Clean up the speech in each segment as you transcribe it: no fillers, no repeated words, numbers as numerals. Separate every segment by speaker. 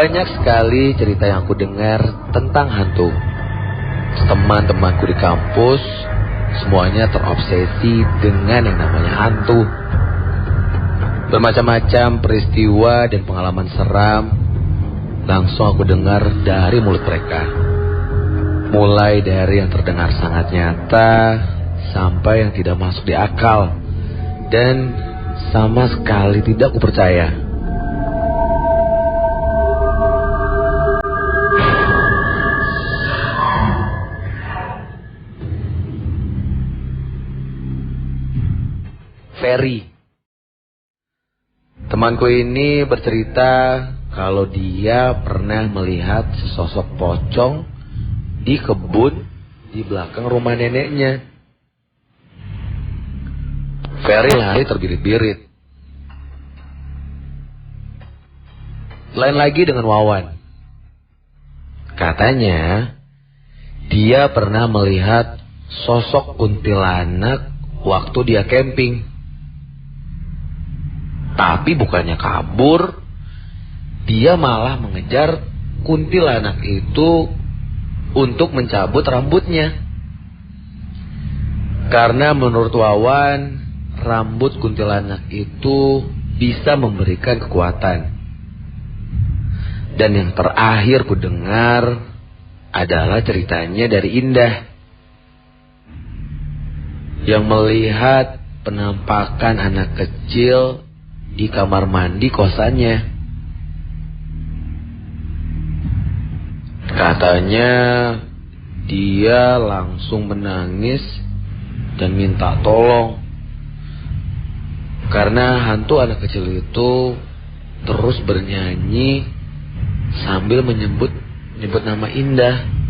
Speaker 1: Banyak sekali cerita yang aku dengar tentang hantu. Teman-temanku di kampus semuanya terobsesi dengan yang namanya hantu. Bermacam-macam peristiwa dan pengalaman seram langsung aku dengar dari mulut mereka. Mulai dari yang terdengar sangat nyata sampai yang tidak masuk di akal dan sama sekali tidak aku percaya. Ferry, temanku ini bercerita kalau dia pernah melihat sesosok pocong di kebun di belakang rumah neneknya. Ferry lari terbirit-birit. Lain lagi dengan Wawan. Katanya dia pernah melihat sosok kuntilanak waktu dia camping. Tapi bukannya kabur, dia malah mengejar kuntilanak itu untuk mencabut rambutnya. Karena menurut Wawan, rambut kuntilanak itu bisa memberikan kekuatan. Dan yang terakhir ku dengar adalah ceritanya dari Indah, yang melihat penampakan anak kecil di kamar mandi kosannya. Katanya dia langsung menangis dan minta tolong karena hantu anak kecil itu terus bernyanyi sambil menyebut nama Indah.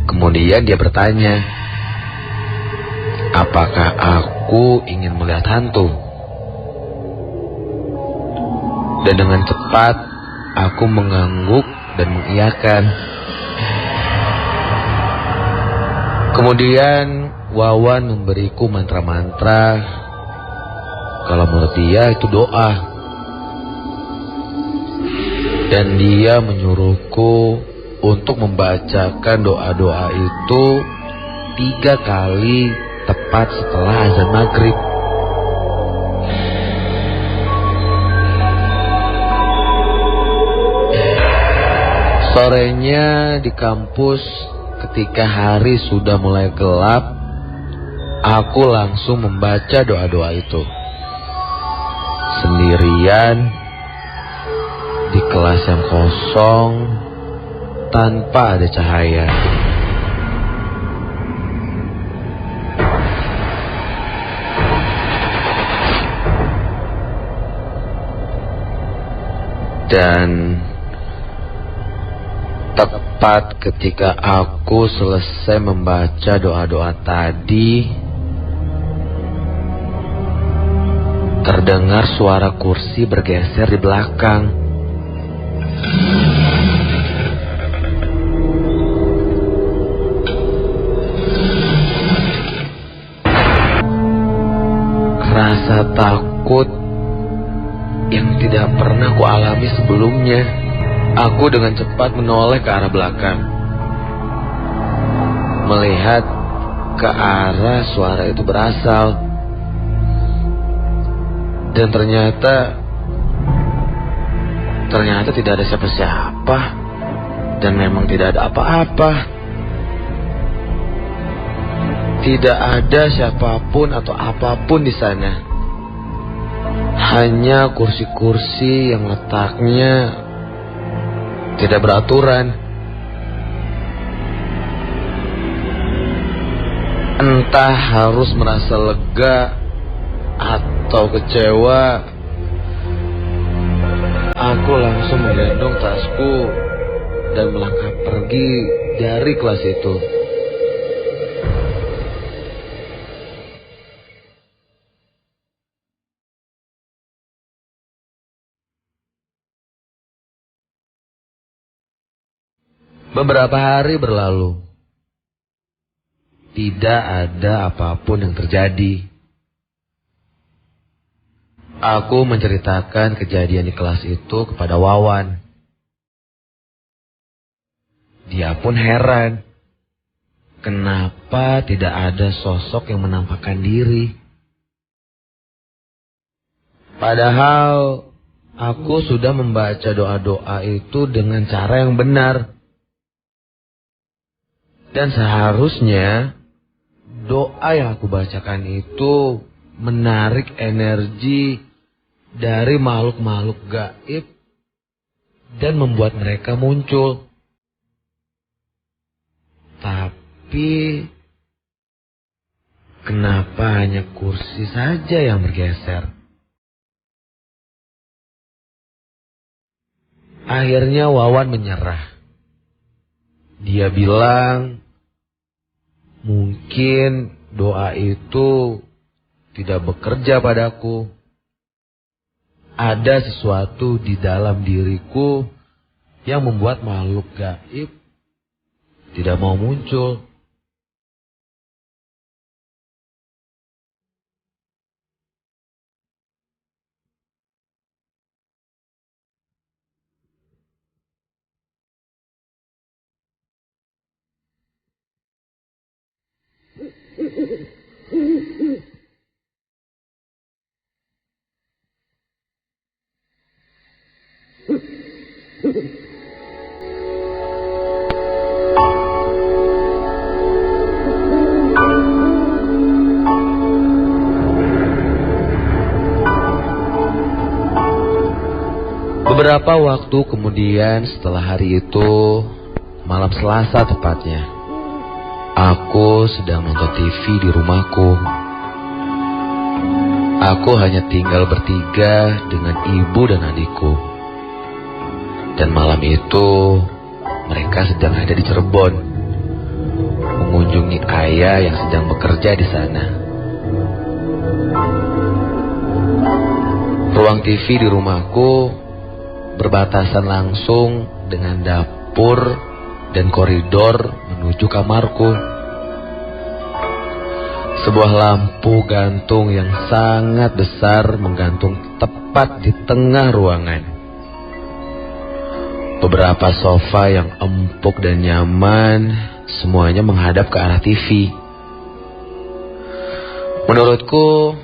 Speaker 1: Kemudian dia bertanya, apakah aku ingin melihat hantu? Dan dengan cepat aku mengangguk dan mengiyakan. Kemudian Wawan memberiku mantra-mantra. Kalau menurut dia itu doa. Dan dia menyuruhku untuk membacakan doa-doa itu 3 kali tepat setelah azan maghrib. Sorenya di kampus, ketika hari sudah mulai gelap, aku langsung membaca doa-doa itu. Sendirian, di kelas yang kosong, tanpa ada cahaya. Dan tepat ketika aku selesai membaca doa-doa tadi, terdengar suara kursi bergeser di belakang. Rasa takut yang tidak pernah ku alami sebelumnya. Aku dengan cepat menoleh ke arah belakang, melihat ke arah suara itu berasal. Dan ternyata tidak ada siapa-siapa. Dan memang tidak ada apa-apa. Tidak ada siapapun atau apapun di sana. Hanya kursi-kursi yang letaknya tidak beraturan. Entah harus merasa lega atau kecewa, aku langsung menggendong tasku dan melangkah pergi dari kelas itu. Beberapa hari berlalu. Tidak ada apapun yang terjadi. Aku menceritakan kejadian di kelas itu kepada Wawan. Dia pun heran. Kenapa tidak ada sosok yang menampakkan diri? Padahal aku sudah membaca doa-doa itu dengan cara yang benar. Dan seharusnya doa yang aku bacakan itu menarik energi dari makhluk-makhluk gaib dan membuat mereka muncul. Tapi kenapa hanya kursi saja yang bergeser? Akhirnya Wawan menyerah. Dia bilang, mungkin doa itu tidak bekerja padaku. Ada sesuatu di dalam diriku yang membuat makhluk gaib tidak mau muncul. Beberapa waktu kemudian setelah hari itu, malam Selasa tepatnya, aku sedang nonton TV di rumahku. Aku hanya tinggal bertiga dengan ibu dan adikku. Dan malam itu mereka sedang ada di Cirebon, mengunjungi ayah yang sedang bekerja di sana. Ruang TV di rumahku berbatasan langsung dengan dapur dan koridor menuju kamarku. Sebuah lampu gantung yang sangat besar menggantung tepat di tengah ruangan. Beberapa sofa yang empuk dan nyaman, semuanya menghadap ke arah TV. Menurutku,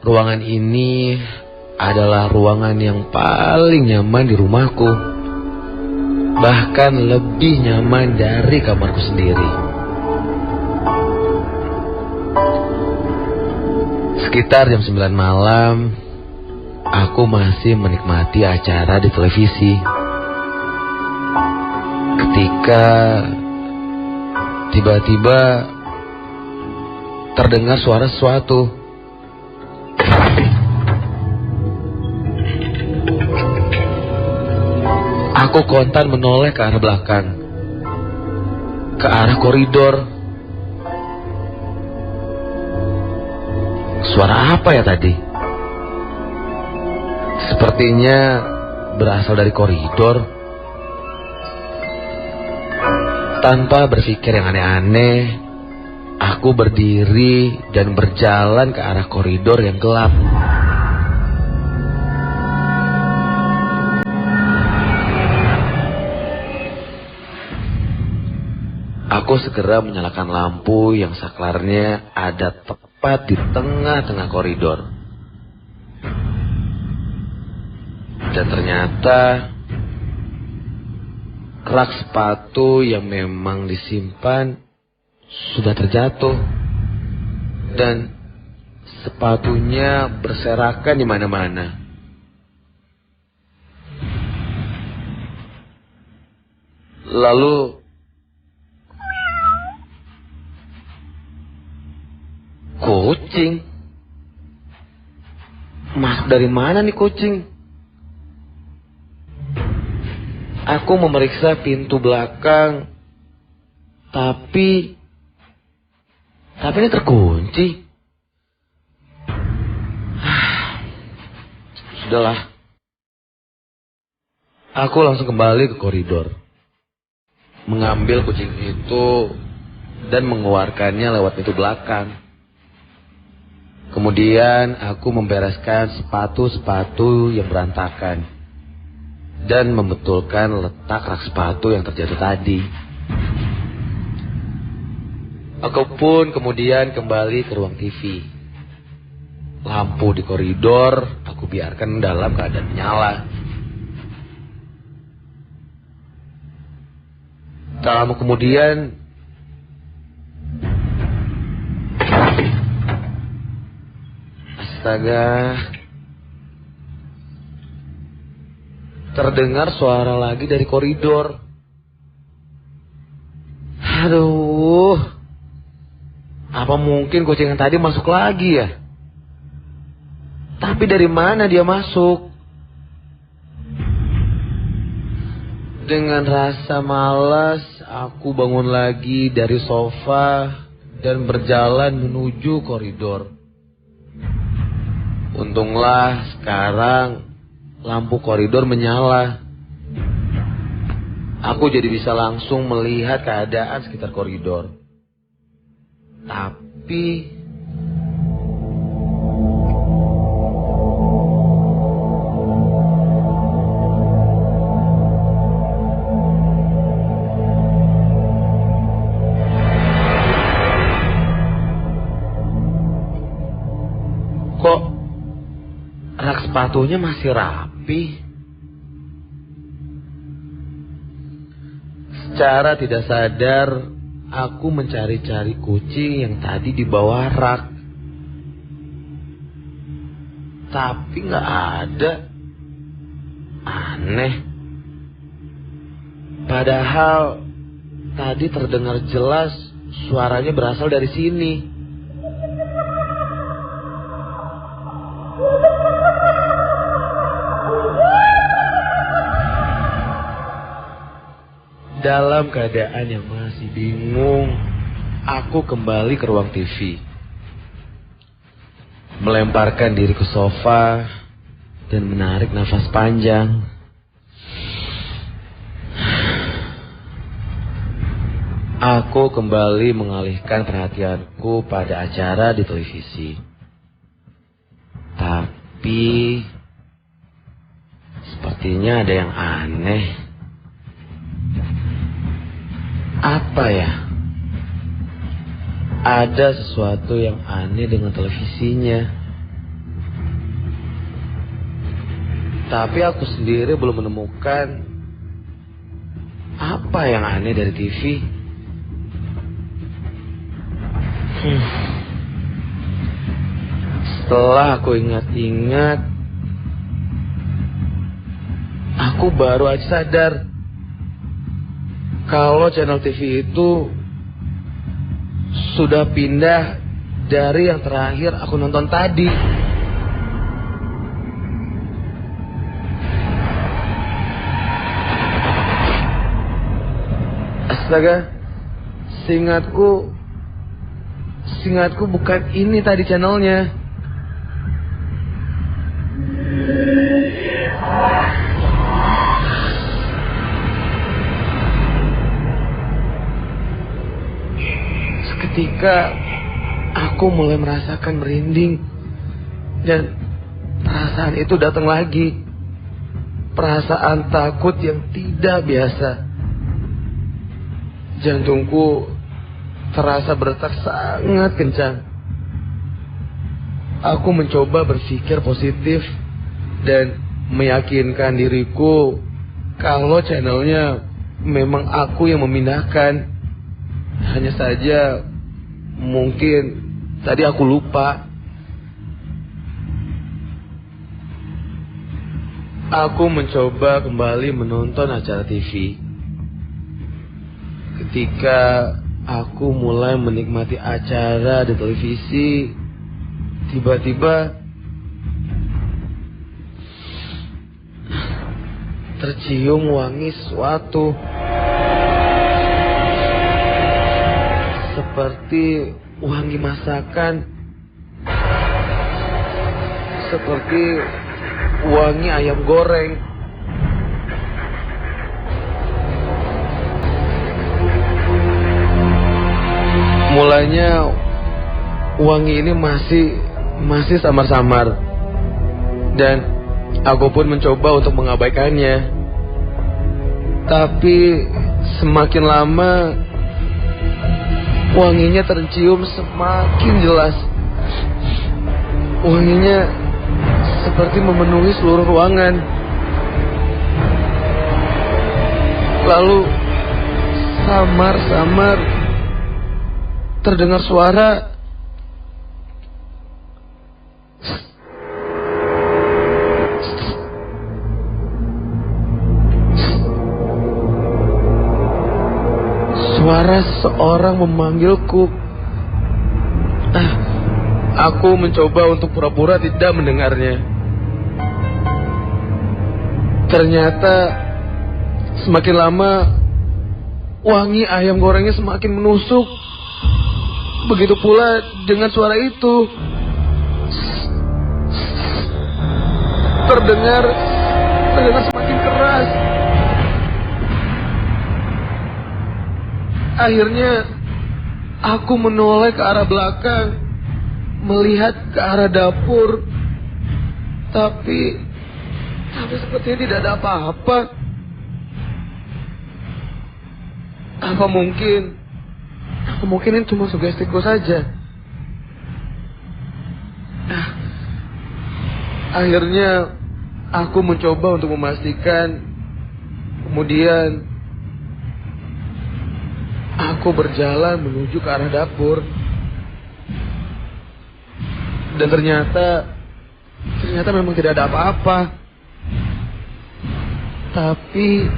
Speaker 1: ruangan ini adalah ruangan yang paling nyaman di rumahku. Bahkan lebih nyaman dari kamarku sendiri. Sekitar jam 9 malam, aku masih menikmati acara di televisi. Ketika tiba-tiba terdengar suara sesuatu. Aku kontan menoleh ke arah belakang, ke arah koridor. Suara apa ya tadi? Sepertinya berasal dari koridor. Tanpa berpikir yang aneh-aneh, aku berdiri dan berjalan ke arah koridor yang gelap. Aku segera menyalakan lampu yang saklarnya ada tepat di tengah-tengah koridor. Dan ternyata rak sepatu yang memang disimpan sudah terjatuh. Dan sepatunya berserakan di mana-mana. Lalu kucing. Masuk dari mana nih kucing? Aku memeriksa pintu belakang, tapi ini terkunci. Sudahlah. Aku langsung kembali ke koridor, mengambil kucing itu dan mengeluarkannya lewat pintu belakang. Kemudian aku membereskan sepatu-sepatu yang berantakan dan membetulkan letak rak sepatu yang terjatuh tadi. Aku pun kemudian kembali ke ruang TV. Lampu di koridor aku biarkan dalam keadaan menyala. Tak lama kemudian, astaga, terdengar suara lagi dari koridor. Aduh, apa mungkin kucing yang tadi masuk lagi ya? Tapi dari mana dia masuk? Dengan rasa malas, aku bangun lagi dari sofa dan berjalan menuju koridor. Untunglah sekarang lampu koridor menyala. Aku jadi bisa langsung melihat keadaan sekitar koridor. Tapi kok rak sepatunya masih rapi? Secara tidak sadar, aku mencari-cari kucing yang tadi di bawah rak. Tapi nggak ada. Aneh. Padahal tadi terdengar jelas suaranya berasal dari sini. Dalam keadaan yang masih bingung, aku kembali ke ruang TV. Melemparkan diri ke sofa dan menarik nafas panjang. Aku kembali mengalihkan perhatianku pada acara di televisi. Tapi sepertinya ada yang aneh. Apa ya? Ada sesuatu yang aneh dengan televisinya. Tapi aku sendiri belum menemukan Apa yang aneh dari TV? Setelah aku ingat-ingat, aku baru aja sadar kalau channel TV itu sudah pindah dari yang terakhir aku nonton tadi. Astaga, seingatku bukan ini tadi channelnya. Seketika aku mulai merasakan merinding dan perasaan itu datang lagi. Perasaan takut yang tidak biasa. Jantungku terasa berdetak sangat kencang. Aku mencoba berpikir positif dan meyakinkan diriku kalau channelnya memang aku yang memindahkan. Hanya saja mungkin tadi aku lupa. Aku mencoba kembali menonton acara TV. Ketika aku mulai menikmati acara di televisi, tiba-tiba tercium wangi sesuatu. Seperti wangi masakan. Seperti wangi ayam goreng. Mulanya wangi ini masih samar-samar. Dan aku pun mencoba untuk mengabaikannya. Tapi semakin lama wanginya tercium semakin jelas. Wanginya seperti memenuhi seluruh ruangan. Lalu samar-samar terdengar suara. Suara seorang memanggilku. Aku mencoba untuk pura-pura tidak mendengarnya. Ternyata semakin lama wangi ayam gorengnya semakin menusuk. Begitu pula dengan suara itu. Terdengar semakin keras. Akhirnya aku menoleh ke arah belakang, melihat ke arah dapur. Tapi sepertinya tidak ada apa-apa. Apa mungkin ini cuma sugestiku saja? Akhirnya aku mencoba untuk memastikan. Kemudian aku berjalan menuju ke arah dapur. Dan ternyata memang tidak ada apa-apa. Tapi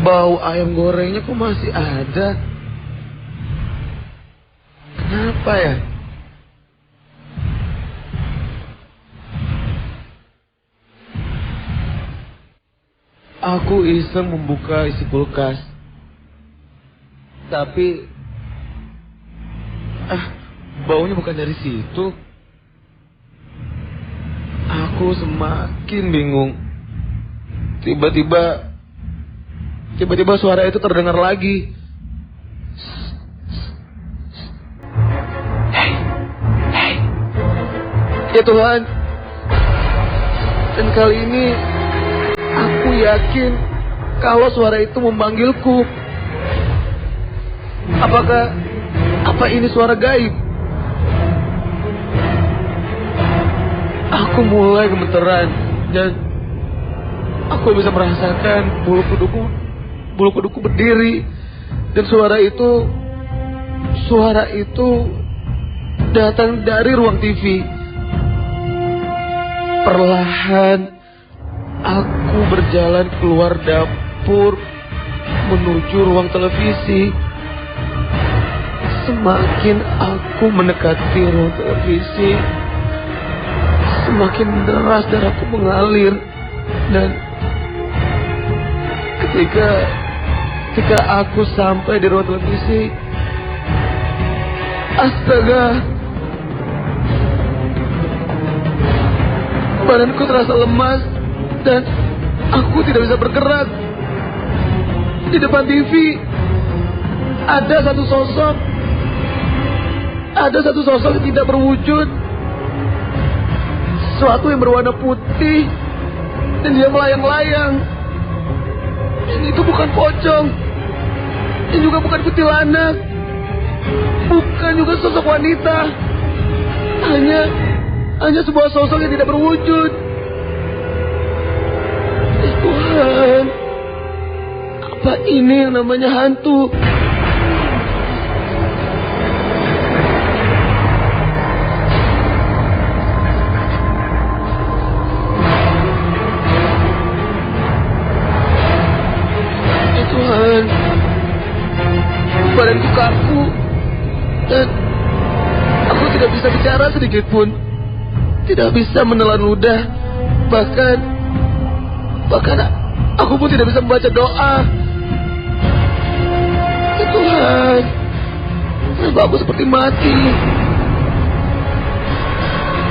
Speaker 1: bau ayam gorengnya kok masih ada. Kenapa ya? Aku iseng membuka isi kulkas. Tapi baunya bukan dari situ. Aku semakin bingung. Tiba-tiba suara itu terdengar lagi. Hey. Ya Tuhan. Dan kali ini aku yakin kalau suara itu memanggilku. Apa ini suara gaib? aku mulai gemeteran dan aku bisa merasakan bulu kuduku berdiri. Dan suara itu datang dari ruang TV. Perlahan aku berjalan keluar dapur menuju ruang televisi. Semakin aku mendekati ruang televisi, semakin deras darahku mengalir. Dan ketika aku sampai di ruang televisi, astaga, badanku terasa lemas dan aku tidak bisa bergerak. Di depan TV ada satu sosok yang tidak berwujud, sesuatu yang berwarna putih dan dia melayang-layang. Ini itu bukan pocong, ini juga bukan kuntilanak, bukan juga sosok wanita, hanya sebuah sosok yang tidak berwujud. Tuhan, apa ini yang namanya hantu? Tuhan, badanku kaku dan aku tidak bisa bicara sedikit pun, tidak bisa menelan ludah, bahkan aku pun tidak bisa membaca doa. Ya Tuhan, kenapa aku seperti mati?